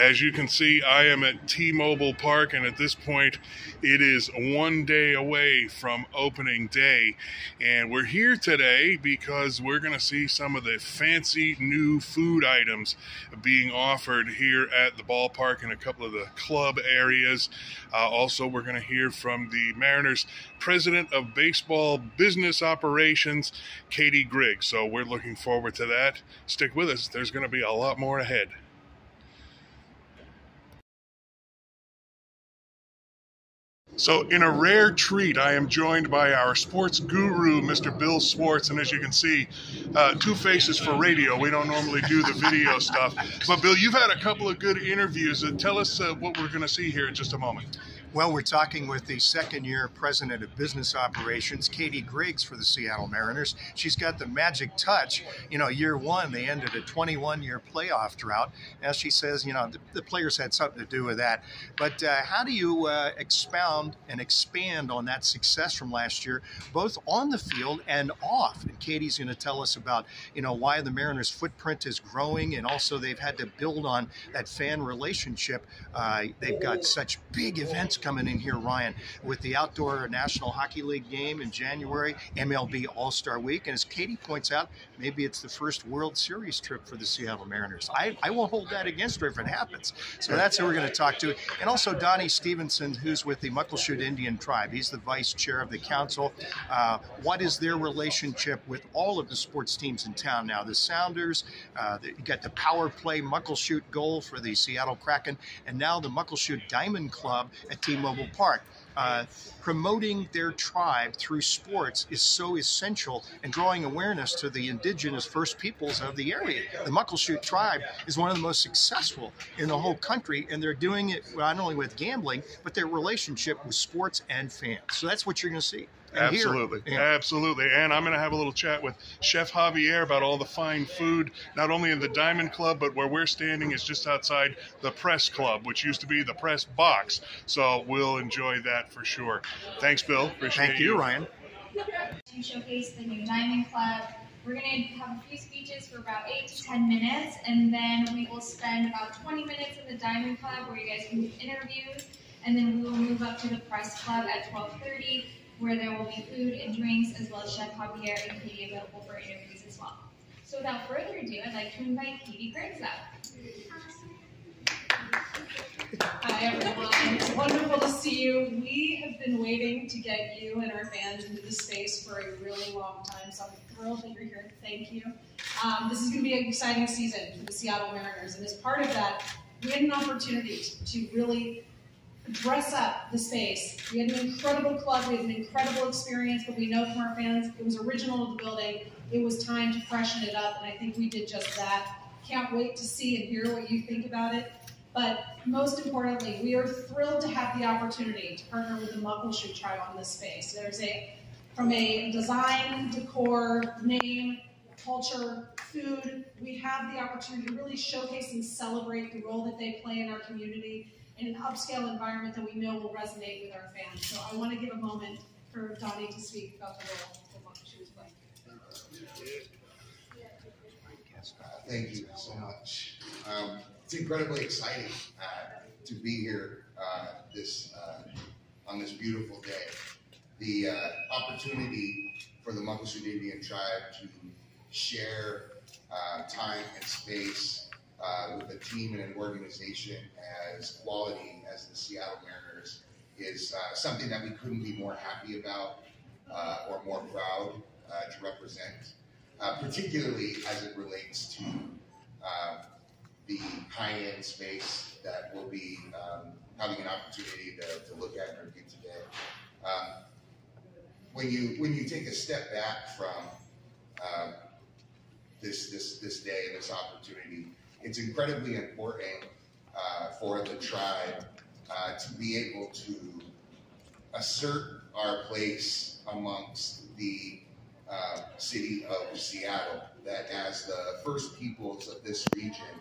As you can see, I am at T-Mobile Park, and at this point, it is 1 day away from opening day. And we're here today because we're going to see some of the fancy new food items being offered here at the ballpark in a couple of the club areas. Also, we're going to hear from the Mariners President of Baseball Business Operations, Katie Griggs. So we're looking forward to that. Stick with us. There's going to be a lot more ahead. So in a rare treat, I am joined by our sports guru, Mr. Bill Swartz. And as you can see, two faces for radio. We don't normally do the video stuff. But Bill, you've had a couple of good interviews. Tell us what we're going to see here in just a moment. Well, we're talking with the second-year president of business operations, Katie Griggs, for the Seattle Mariners. She's got the magic touch. You know, year one, they ended a 21-year playoff drought. As she says, you know, the players had something to do with that. But how do you expound and expand on that success from last year, both on the field and off? And Katie's going to tell us about, you know, why the Mariners' footprint is growing, and also they've had to build on that fan relationship. They've got such big events coming in here, Ryan, with the Outdoor National Hockey League game in January, MLB All-Star Week, and as Katie points out, maybe it's the first World Series trip for the Seattle Mariners. I won't hold that against her if it happens. So that's who we're going to talk to. And also Donnie Stevenson, who's with the Muckleshoot Indian Tribe. He's the vice chair of the council. What is their relationship with all of the sports teams in town now? The Sounders, you got the Power Play Muckleshoot goal for the Seattle Kraken, and now the Muckleshoot Diamond Club at T-Mobile Park. Promoting their tribe through sports is so essential and drawing awareness to the indigenous First Peoples of the area. The Muckleshoot tribe is one of the most successful in the whole country, and they're doing it not only with gambling, but their relationship with sports and fans. So that's what you're going to see. Absolutely. Absolutely. And I'm going to have a little chat with Chef Javier about all the fine food, not only in the Diamond Club, but where we're standing is just outside the Press Club, which used to be the Press Box. So we'll enjoy that for sure. Thanks, Bill. Appreciate Thank you, Ryan. To showcase the new Diamond Club, we're going to have a few speeches for about 8 to 10 minutes, and then we will spend about 20 minutes in the Diamond Club where you guys can do interviews, and then we will move up to the Press Club at 12:30. Where there will be food and drinks, as well as Chef Javier and Katie available for interviews as well. So without further ado, I'd like to invite Katie Griggs up. Hi everyone, it's wonderful to see you. We have been waiting to get you and our fans into this space for a really long time, so I'm thrilled that you're here. Thank you. This is going to be an exciting season for the Seattle Mariners, and as part of that, we had an opportunity to really dress up the space. We had an incredible club, we had an incredible experience, but we know from our fans it was original to the building. It was time to freshen it up, and I think we did just that. Can't wait to see and hear what you think about it. But most importantly, we are thrilled to have the opportunity to partner with the Muckleshoot Tribe on this space. From a design, decor, name, culture, food, we have the opportunity to really showcase and celebrate the role that they play in our community in an upscale environment that we know will resonate with our fans. So I want to give a moment for Donnie to speak about the role that Muckleshoot is playing. Thank you so much. It's incredibly exciting to be here on this beautiful day. The opportunity for the Muckleshoot Indian Tribe to share time and space with a team and an organization as quality as the Seattle Mariners is something that we couldn't be more happy about or more proud to represent, particularly as it relates to the high-end space that we'll be having an opportunity to look at and review today. When you take a step back from this day and this opportunity, it's incredibly important for the tribe to be able to assert our place amongst the city of Seattle, that as the First Peoples of this region,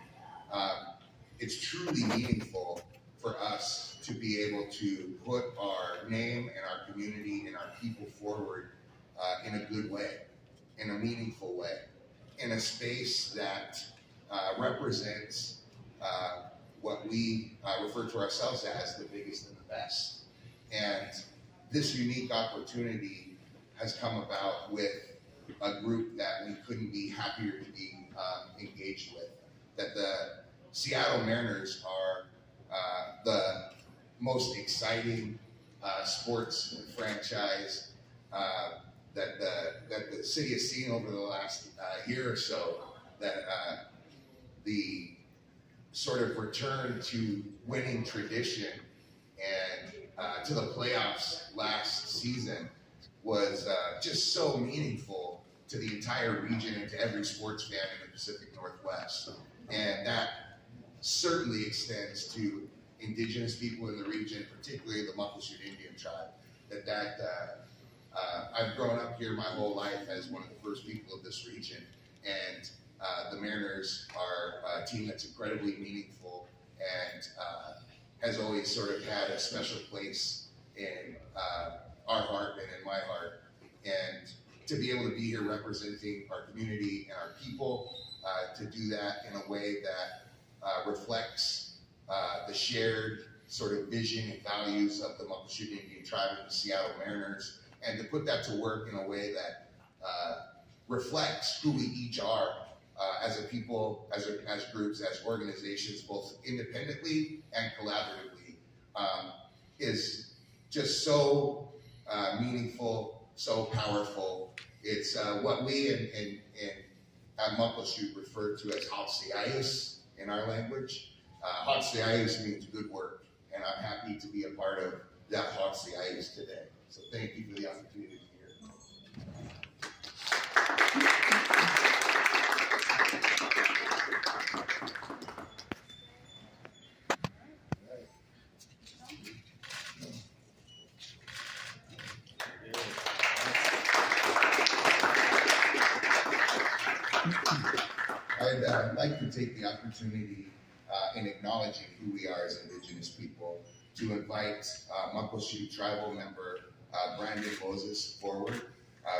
it's truly meaningful for us to be able to put our name and our community and our people forward in a good way, in a meaningful way, in a space that represents what we refer to ourselves as the biggest and the best. And this unique opportunity has come about with a group that we couldn't be happier to be engaged with. That the Seattle Mariners are the most exciting sports franchise that the city has seen over the last year or so. That the sort of return to winning tradition and to the playoffs last season was just so meaningful to the entire region and to every sports fan in the Pacific Northwest. And that certainly extends to indigenous people in the region, particularly the Muckleshoot Indian tribe. I've grown up here my whole life as one of the first people of this region, and the Mariners are a team that's incredibly meaningful and has always sort of had a special place in our heart and in my heart. And to be able to be here representing our community and our people, to do that in a way that reflects the shared sort of vision and values of the Muckleshoot Indian tribe and the Seattle Mariners, and to put that to work in a way that reflects who we each are as a people, as groups, as organizations, both independently and collaboratively, is just so meaningful, so powerful. It's what we at Muckleshoot refer to as Hatsayayus in our language. Hatsayayus means good work, and I'm happy to be a part of that Hatsayayus today. So thank you for the opportunity to be here. I'd like to take the opportunity in acknowledging who we are as Indigenous people to invite Muckleshoot tribal member Brandon Moses forward.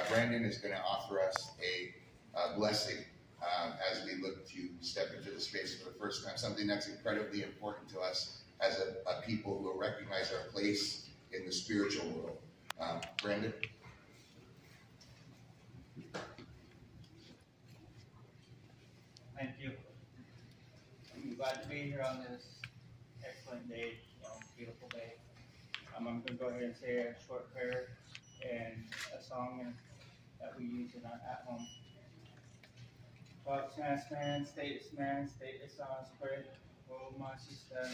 Brandon is going to offer us a blessing as we look to step into the space for the first time, something that's incredibly important to us as a people who recognize our place in the spiritual world. Brandon? Thank you. I'm glad to be here on this excellent day, beautiful day. I'm going to go ahead and say a short prayer and a song that we use at home. Foxmass man, stateless on spread. Oh, my sister,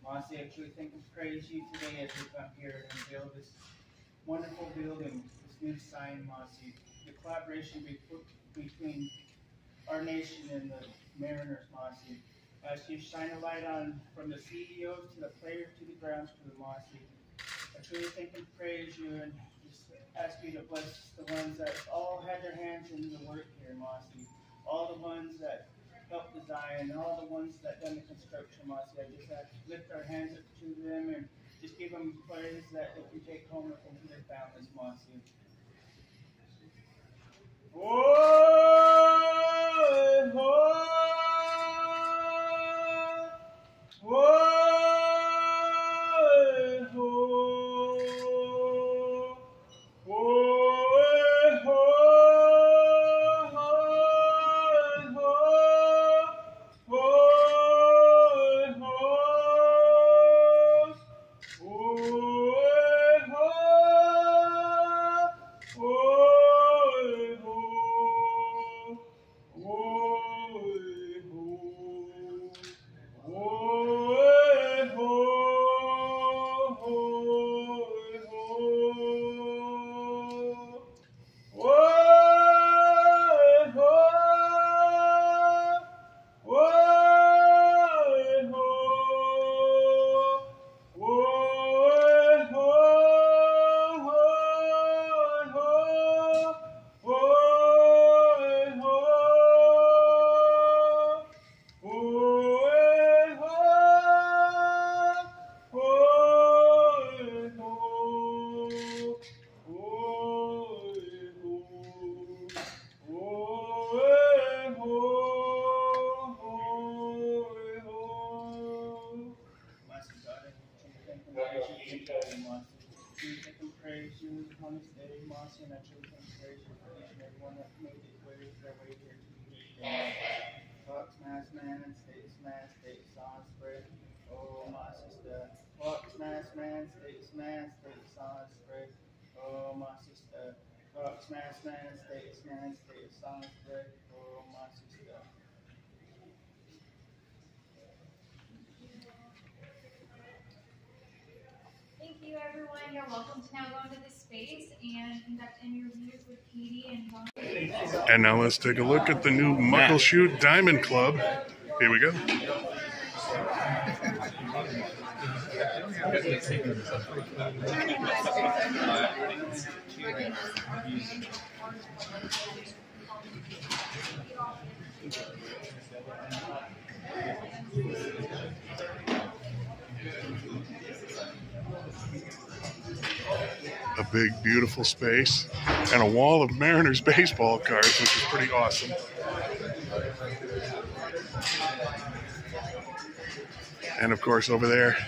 Marcy, I truly think and praise you today as we come here and build this wonderful building, this new sign, Marcy. The collaboration between our nation and the Mariners, Marcy. As you shine a light on from the CEOs to the players to the grounds crew, Marcy. I truly thank and praise you and just ask you to bless the ones that all had their hands in the work here, Marcy. All the ones that helped design, and all the ones that done the construction, Marcy. I just have to lift our hands up to them and just give them praise that they can take home with them to their families, Marcy. on this day. Marcy, and I truly thank and praise you for each and every one that made their way here to be here today. Fuck, smash, man, state, smash, state, song, spread. Oh, my sister. Fuck, smash, man, state, smash, state, song, spread. Oh, my sister. Fuck, smash, man, state, song, spread. Oh, my sister. Thank you, everyone. You're welcome to now go into this space and conduct interviews with Katie and Don. And now let's take a look at the new Muckleshoot Diamond Club. Here we go. A big, beautiful space and a wall of Mariners baseball cards, which is pretty awesome. And of course, over there,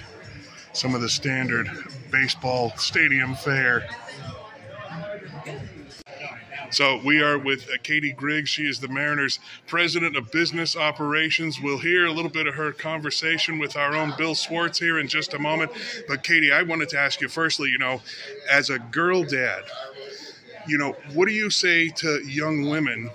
some of the standard baseball stadium fare. So we are with Katie Griggs. She is the Mariners President of Business Operations. We'll hear a little bit of her conversation with our own Bill Swartz here in just a moment. But Katie, I wanted to ask you firstly, as a girl dad, what do you say to young women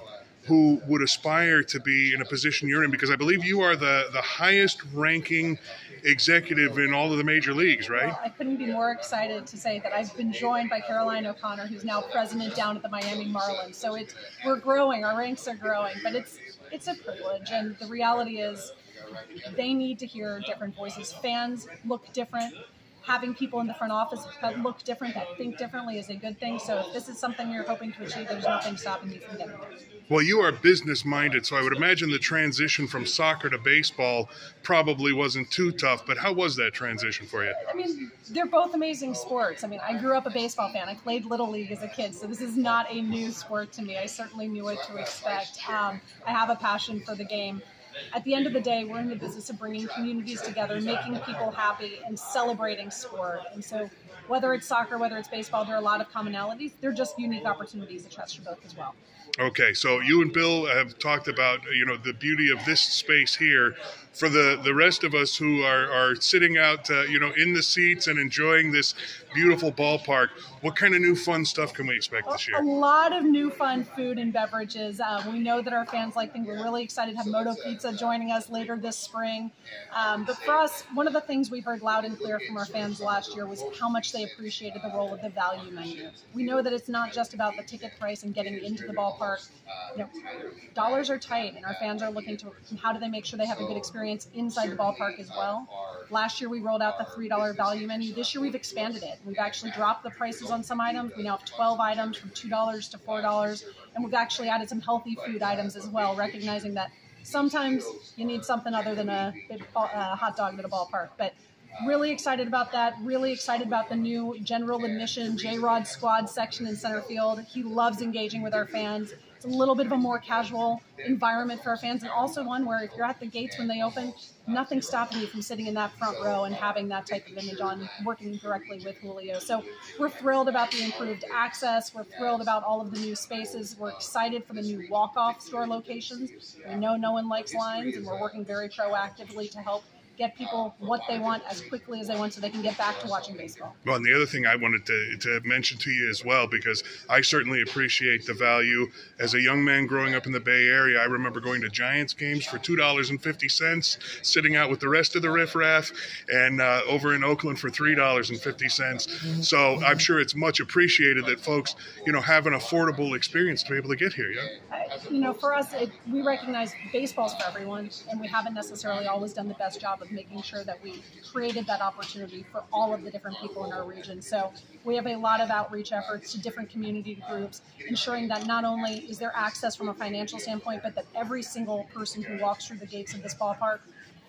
who would aspire to be in a position you're in? Because I believe you are the highest ranking executive in all of the major leagues, right? Well, I couldn't be more excited to say that I've been joined by Caroline O'Connor, who's now president down at the Miami Marlins. So we're growing, our ranks are growing, but it's a privilege. And the reality is they need to hear different voices. Fans look different. Having people in the front office that look different, that think differently is a good thing. So if this is something you're hoping to achieve, there's nothing stopping you from getting there. Well, you are business-minded, so I would imagine the transition from soccer to baseball probably wasn't too tough, but how was that transition for you? I mean, they're both amazing sports. I mean, I grew up a baseball fan. I played Little League as a kid, so this is not a new sport to me. I certainly knew what to expect. I have a passion for the game. At the end of the day, we're in the business of bringing communities together, making people happy, and celebrating sport. And so whether it's soccer, whether it's baseball, there are a lot of commonalities. They're just unique opportunities attached to both as well. Okay, so you and Bill have talked about, the beauty of this space here. For the rest of us who are sitting out, in the seats and enjoying this beautiful ballpark, what kind of new fun stuff can we expect this year? A lot of new fun food and beverages. We know that our fans like things. We're really excited to have Moto Pizza joining us later this spring. But for us, one of the things we heard loud and clear from our fans last year was how much they appreciated the role of the value menu. We know that it's not just about the ticket price and getting into the ballpark. Dollars are tight, and our fans are looking to how do they make sure they have a good experience inside the ballpark as well. Last year we rolled out the $3 value menu. This year we've expanded it. We've actually dropped the prices on some items. We now have 12 items from $2 to $4, and we've actually added some healthy food items as well, recognizing that sometimes you need something other than a hot dog at a ballpark. But really excited about that. Really excited about the new general admission J-Rod squad section in center field. He loves engaging with our fans. It's a little bit of a more casual environment for our fans, and also one where if you're at the gates when they open, nothing's stopping you from sitting in that front row and having that type of image on, working directly with Julio. So we're thrilled about the improved access. We're thrilled about all of the new spaces. We're excited for the new walk-off store locations. We know no one likes lines, and we're working very proactively to help get people what they want as quickly as they want so they can get back to watching baseball. Well, and the other thing I wanted to mention to you as well, because I certainly appreciate the value. As a young man growing up in the Bay Area, I remember going to Giants games for $2.50, sitting out with the rest of the riffraff, and over in Oakland for $3.50. So I'm sure it's much appreciated that folks, have an affordable experience to be able to get here. Yeah. For us, we recognize baseball's for everyone, and we haven't necessarily always done the best job of making sure that we created that opportunity for all of the different people in our region. So we have a lot of outreach efforts to different community groups, ensuring that not only is there access from a financial standpoint, but that every single person who walks through the gates of this ballpark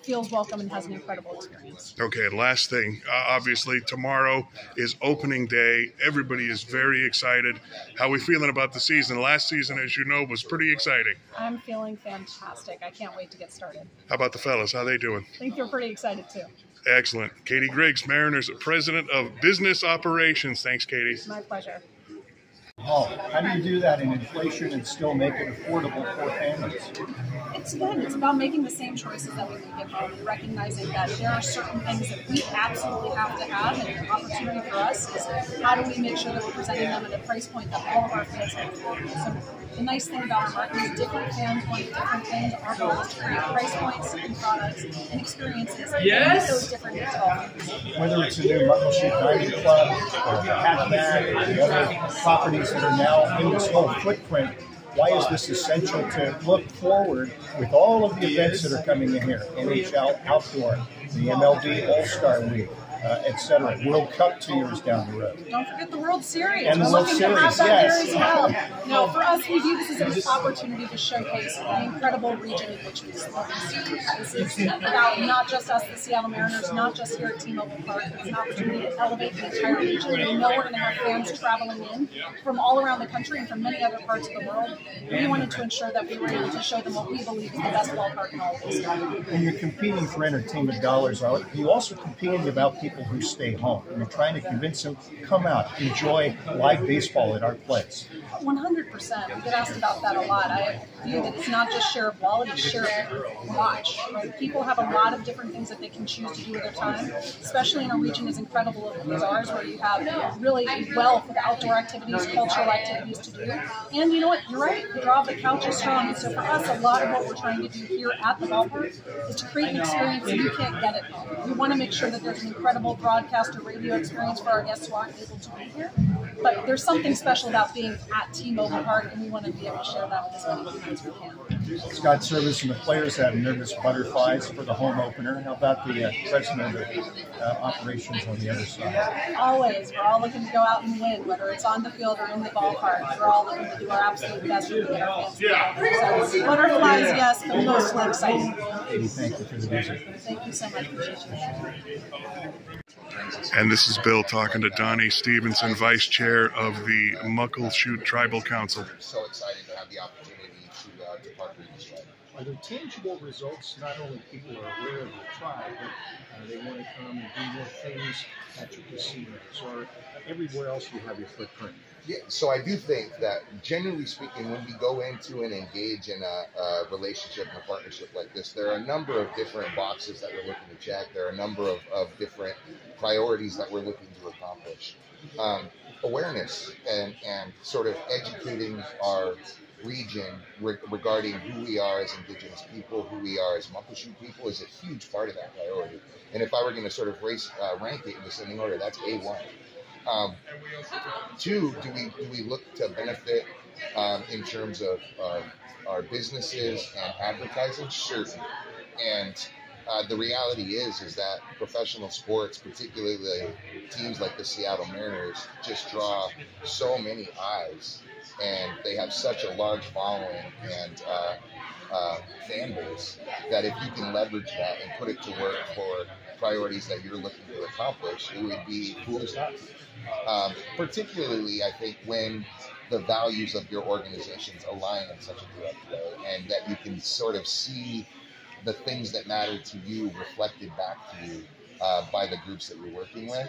feels welcome and has an incredible experience. Okay, last thing. Obviously, tomorrow is opening day. Everybody is very excited. How are we feeling about the season? Last season, as you know, was pretty exciting. I'm feeling fantastic. I can't wait to get started. How about the fellas? How are they doing? I think they're pretty excited, too. Excellent. Katie Griggs, Mariners President of Business Operations. Thanks, Katie. My pleasure. Oh, how do you do that in inflation and still make it affordable for families? It's about making the same choices that we make at home and recognizing that there are certain things that we absolutely have to have, and the opportunity for us is how do we make sure that we're presenting them at a price point that all of our fans can afford. So the nice thing about our market is different fans want different things. Our goal is to create price points and products and experiences that meet those different needs of all. Whether it's a new Muckleshoot Dining Club or the Hatchback or the other properties that are now in this whole footprint, why is this essential to look forward with all of the events that are coming in here? NHL Outdoor, the MLB All-Star Week, etc. World Cup 2 years down the road. Don't forget the World Series. And the World We're looking to have that there as well. No, for us, we view this as an opportunity to showcase the incredible region in which we live. This is about not just us, the Seattle Mariners, not just here at T-Mobile Park. It's an opportunity to elevate the entire region. We know we're going to have fans traveling in from all around the country and from many other parts of the world. We wanted to ensure that we were able to show them what we believe is the best ballpark in all of this. When you're competing for entertainment dollars, are you also competing about people who stay home? And you're trying to convince them, come out, enjoy live baseball at our place. 100%. We get asked about that a lot. I view that it's not just share of wallet, it's share of watch. Right? People have a lot of different things that they can choose to do with their time, especially in a region as incredible as ours, where you have really a wealth of outdoor activities, cultural activities to do. And you know what? You're right. The draw of the couch is strong. And so for us, a lot of what we're trying to do here at the ballpark is to create an experience that you can't get at home. We want to make sure that there's an incredible broadcast or radio experience for our guests who aren't able to be here. But there's something special about being at T-Mobile Park, and we want to be able to share that with as many people as we can. Scott Service and the players have nervous butterflies for the home opener. How about the president of operations on the other side? Always. We're all looking to go out and win, whether it's on the field or in the ballpark. We're all looking to do our absolute best to get our fans together. So butterflies, yes, but mostly exciting. Katie, thank you for the visit. Thank you so much. Appreciate you. And this is Bill talking to Donnie Stevenson, Vice Chair of the Muckleshoot Tribal Council. So excited to have the opportunity to partner with this tribe. Are there tangible results? Not only people are aware of the tribe, but they want to come and do more things at your casinos or everywhere else you have your footprint. Yeah, so I do think that, generally speaking, when we go into and engage in a relationship and a partnership like this, there are a number of different boxes that we're looking to check. There are a number of different priorities that we're looking to accomplish. Awareness and sort of educating our region regarding who we are as Indigenous people, who we are as Muckleshoot people, is a huge part of that priority. And if I were going to sort of rank it in descending order, that's A1. Two, do we look to benefit in terms of our businesses and advertising? Certainly. And the reality is that professional sports, particularly teams like the Seattle Mariners, just draw so many eyes, and they have such a large following and fan base that if you can leverage that and put it to work for priorities that you're looking to accomplish, it would be foolish not to. Particularly, I think, when the values of your organizations align in such a direct way, and that you can sort of see the things that matter to you reflected back to you by the groups that you're working with.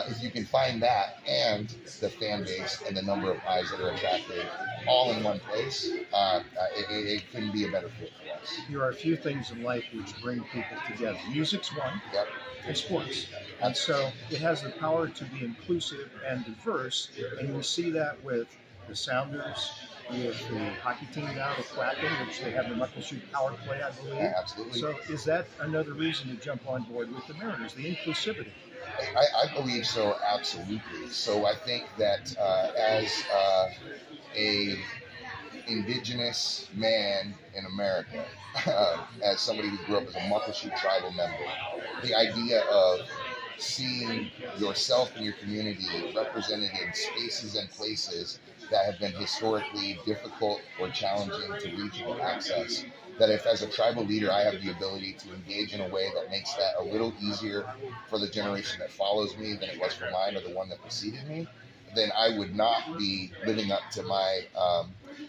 If you can find that and the fan base and the number of eyes that are attracted all in one place, it couldn't be a better fit for us. There are a few things in life which bring people together. Music's one, Yep. and sports. And so it has the power to be inclusive and diverse, and we see that with the Sounders, with the hockey team now, the Kraken, which they have the Muckleshoot power play, I believe. Yeah, absolutely. So is that another reason to jump on board with the Mariners, the inclusivity? I believe so, absolutely. So I think that as a Indigenous man in America, as somebody who grew up as a Muckleshoot tribal member, the idea of seeing yourself and your community represented in spaces and places that have been historically difficult or challenging to reach or access, that if as a tribal leader I have the ability to engage in a way that makes that a little easier for the generation that follows me than it was for mine or the one that preceded me, then I would not be living up to my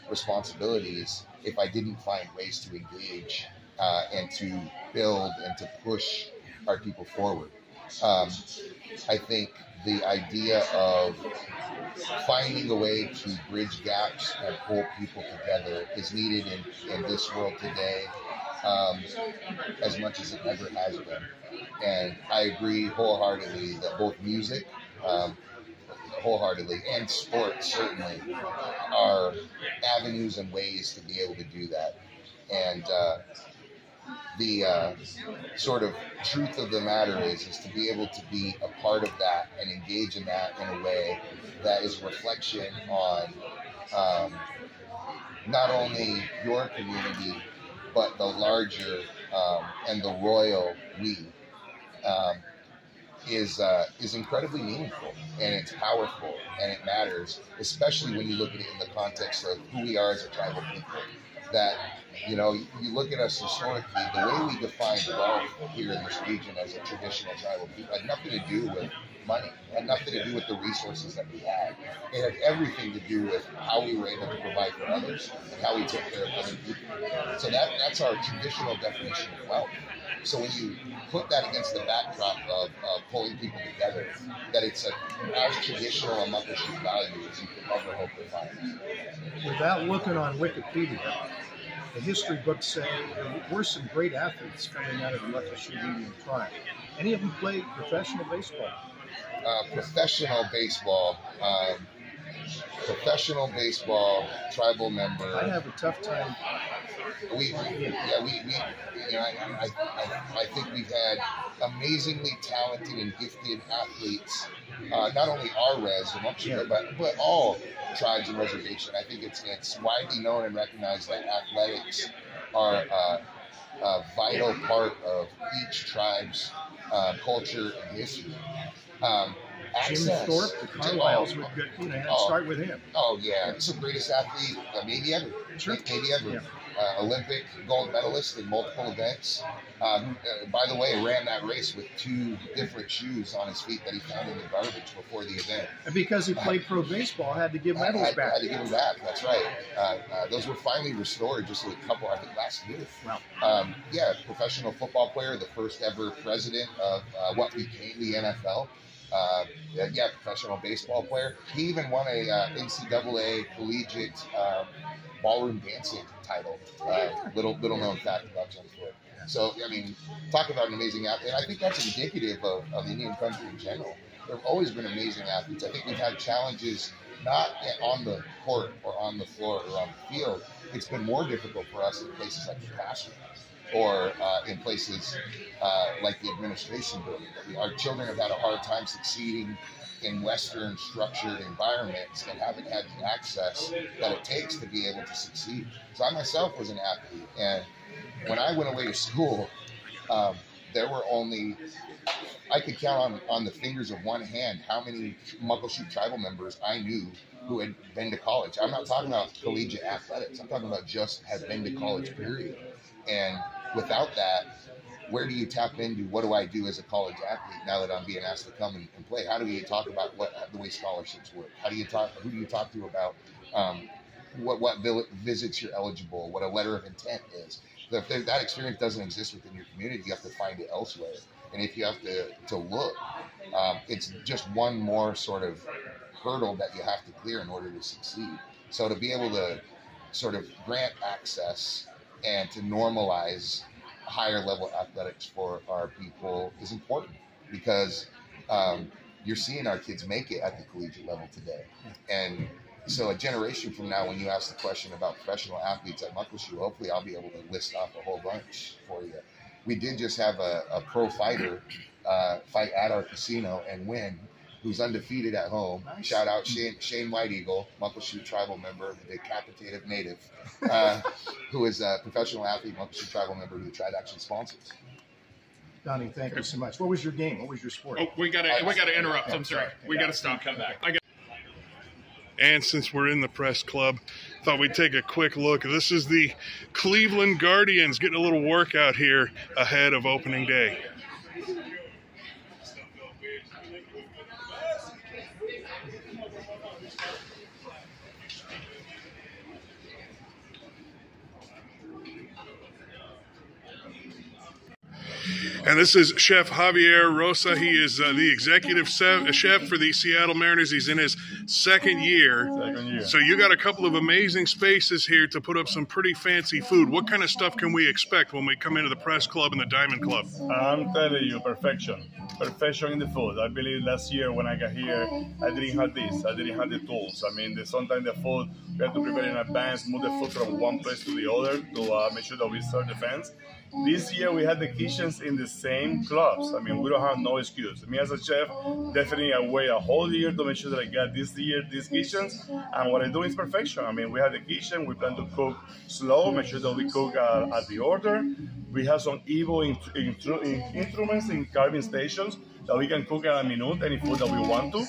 responsibilities if I didn't find ways to engage and to build and to push our people forward. I think the idea of finding a way to bridge gaps and pull people together is needed in this world today, as much as it ever has been. And I agree wholeheartedly that both music, wholeheartedly, and sports certainly are avenues and ways to be able to do that. And the sort of truth of the matter is to be able to be a part of that and engage in that in a way that is a reflection on not only your community, but the larger and the royal we, is incredibly meaningful, and it's powerful, and it matters, especially when you look at it in the context of who we are as a tribal people. That, you know, you look at us historically, the way we define wealth here in this region as a traditional tribal people had nothing to do with money. It had nothing to do with the resources that we had. It had everything to do with how we were able to provide for others and how we took care of other people. So that's our traditional definition of wealth. So when you put that against the backdrop of pulling people together, that it's as traditional a Muckleshoot value as you could ever hope to find. Without looking on Wikipedia, the history books say there were some great athletes coming out of the Muckleshoot Indian tribe. Any of them played professional baseball? Professional baseball, tribal member. I have a tough time. I think we've had amazingly talented and gifted athletes, not only our res, but all tribes and reservation. I think it's widely known and recognized that athletics are a vital part of each tribe's culture and history. Jim Thorpe, the Carlisles would start with him. Oh yeah, he's the greatest athlete maybe ever. Sure. Maybe ever. Yeah. Olympic gold medalist in multiple events. By the way, ran that race with 2 different shoes on his feet that he found in the garbage before the event. And because he played pro baseball, had to give medals back. Had to give them back. That's right. Those were finally restored just a couple, I think, last year. Wow. Professional football player, the first ever president of what became the NFL. Professional baseball player. He even won a NCAA collegiate ballroom dancing title. Little known fact about Jim Thorpe. So, I mean, talk about an amazing athlete. And I think that's indicative of Indian country in general. There have always been amazing athletes. I think we've had challenges not on the court or on the floor or on the field. It's been more difficult for us in places like the classroom or in places like the administration building. Our children have had a hard time succeeding in Western structured environments and haven't had the access that it takes to be able to succeed. So I myself was an athlete, and when I went away to school, there were only, I could count on the fingers of one hand how many Muckleshoot tribal members I knew who had been to college. I'm not talking about collegiate athletics. I'm talking about just have been to college, period. And without that, where do you tap into what do I do as a college athlete now that I'm being asked to come and play? How do you talk about the way scholarships work? Who do you talk to about what visits you're eligible, what a letter of intent is? If that experience doesn't exist within your community, you have to find it elsewhere. And if you have to look, it's just one more sort of hurdle that you have to clear in order to succeed. So to be able to sort of grant access and to normalize higher level athletics for our people is important, because you're seeing our kids make it at the collegiate level today. And so a generation from now, when you ask the question about professional athletes at Muckleshoot, hopefully I'll be able to list off a whole bunch for you. We did just have a pro fighter fight at our casino and win, who's undefeated at home. Nice. Shout out Shane White Eagle, Muckleshoot tribal member, the decapitative native, who is a professional athlete, Muckleshoot tribal member who the tribe actually sponsors. Donnie, thank you so much. What was your game? What was your sport? Oh, we gotta interrupt. I'm sorry. We gotta stop. Come back. And since we're in the press club, thought we'd take a quick look. This is the Cleveland Guardians getting a little workout here ahead of opening day. And this is Chef Javier Rosa. He is the executive chef for the Seattle Mariners. He's in his second year. So you got a couple of amazing spaces here to put up some pretty fancy food. What kind of stuff can we expect when we come into the Press Club and the Diamond Club? I'm telling you, perfection. Perfection in the food. I believe last year when I got here, I didn't have this. I didn't have the tools. I mean, sometimes the food, we have to prepare in advance, move the food from one place to the other to make sure that we serve the fans. This year we had the kitchens in the same clubs. I mean, we don't have no excuse. Me as a chef, definitely I wait a whole year to make sure that I got this year, these kitchens. And what I do is perfection. I mean, we have the kitchen. We plan to cook slow, make sure that we cook at the order. We have some Evo instruments in carving stations that we can cook at a minute, any food that we want to.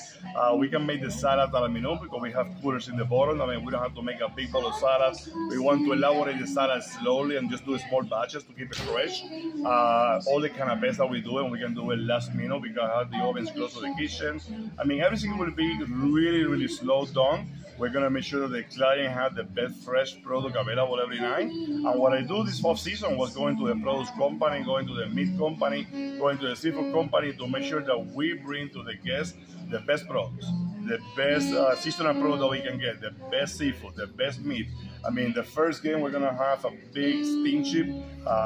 We can make the salad at a minute because we have coolers in the bottom. I mean, we don't have to make a big bowl of salad. We want to elaborate the salad slowly and just do small batches to keep it fresh. All the canapes that we do, and we can do it last minute because the oven's close to the kitchen. I mean, everything will be really, really slow done. We're going to make sure that the client has the best fresh product available every night. And what I do this off-season was going to the produce company, going to the meat company, going to the seafood company to make sure that we bring to the guests the best products, the best seasonal product that we can get, the best seafood, the best meat. I mean, the first game, we're going to have a big steam chip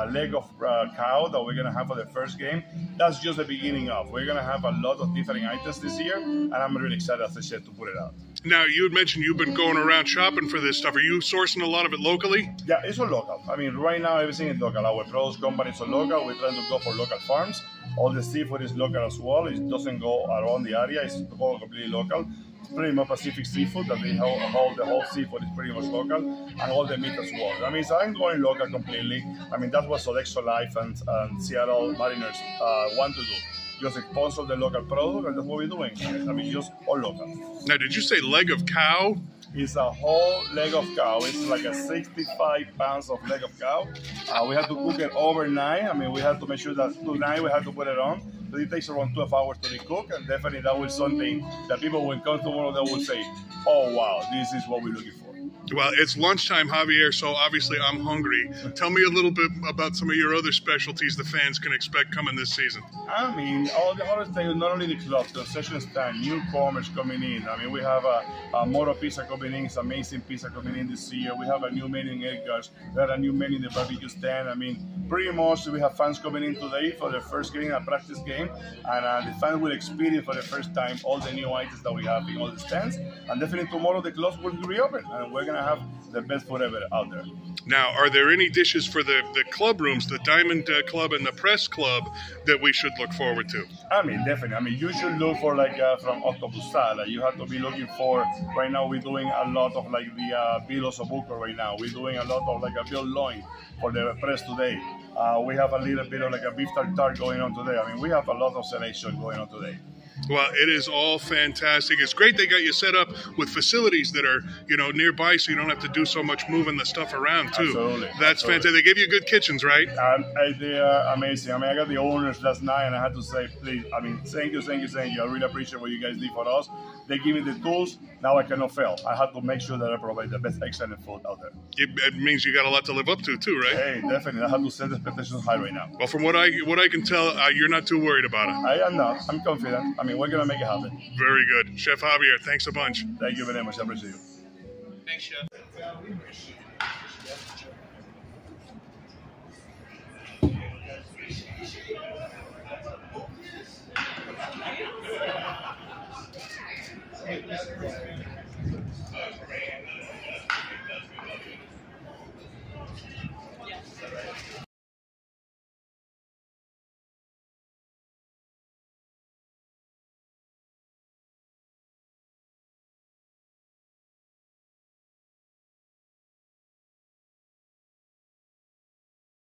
leg of cow that we're going to have for the first game. That's just the beginning of. We're going to have a lot of different items this year, and I'm really excited as I said to put it out. Now, you had mentioned you've been going around shopping for this stuff. Are you sourcing a lot of it locally? Yeah, it's all local. I mean, right now, everything is local. Our produce company is all local. We're trying to go for local farms. All the seafood is local as well. It doesn't go around the area. It's all completely local. It's pretty much Pacific seafood that they hold. The whole seafood is pretty much local, and all the meat as well. I mean, so I'm going local completely. I mean, that's what Sodexo Life and Seattle Mariners want to do. Just sponsor the local product, and that's what we're doing. I mean, just all local. Now, did you say leg of cow? It's a whole leg of cow. It's like a 65 pounds of leg of cow. We have to cook it overnight. I mean, we have to make sure that tonight we have to put it on. So it takes around 12 hours to cook, and definitely that will be something that people will come tomorrow, they will say, oh, wow, this is what we're looking for. Well, it's lunchtime, Javier, so obviously I'm hungry. Tell me a little bit about some of your other specialties the fans can expect coming this season. I mean, all the other things, not only the clubs, the concession stand, newcomers coming in. I mean, we have a Moro Pizza coming in. It's amazing pizza coming in this year. We have a new menu in Edgar's. We have a new menu in the barbecue stand. I mean, pretty much we have fans coming in today for their first game, a practice game. And the fans will experience for the first time all the new items that we have in all the stands. And definitely tomorrow the clubs will reopen. And we're going to have the best food ever out there. Now, are there any dishes for the club rooms, the Diamond Club and the Press Club, that we should look forward to? I mean, definitely. I mean, you should look for like from Octopus Salad. You have to be looking for, right now we're doing a lot of like the Bill Osobuco right now. We're doing a lot of like a Bill Loin for the press today. We have a little bit of like a beef tartare going on today. I mean, we have a lot of selection going on today. Well, it is all fantastic. It's great they got you set up with facilities that are, nearby, so you don't have to do so much moving the stuff around, too. Absolutely. That's fantastic. They give you good kitchens, right? They are amazing. I mean, I got the owners last night, and I had to say, please, I mean, thank you. I really appreciate what you guys did for us. They give me the tools. Now I cannot fail. I have to make sure that I provide the best excellent food out there. It means you got a lot to live up to, too, right? Hey, definitely. I have to set the expectations high right now. Well, from what I can tell, you're not too worried about it. I am not. I'm confident. I mean, we're going to make it happen. Very good. Chef Javier, thanks a bunch. Thank you very much. I appreciate you. Thanks, Chef.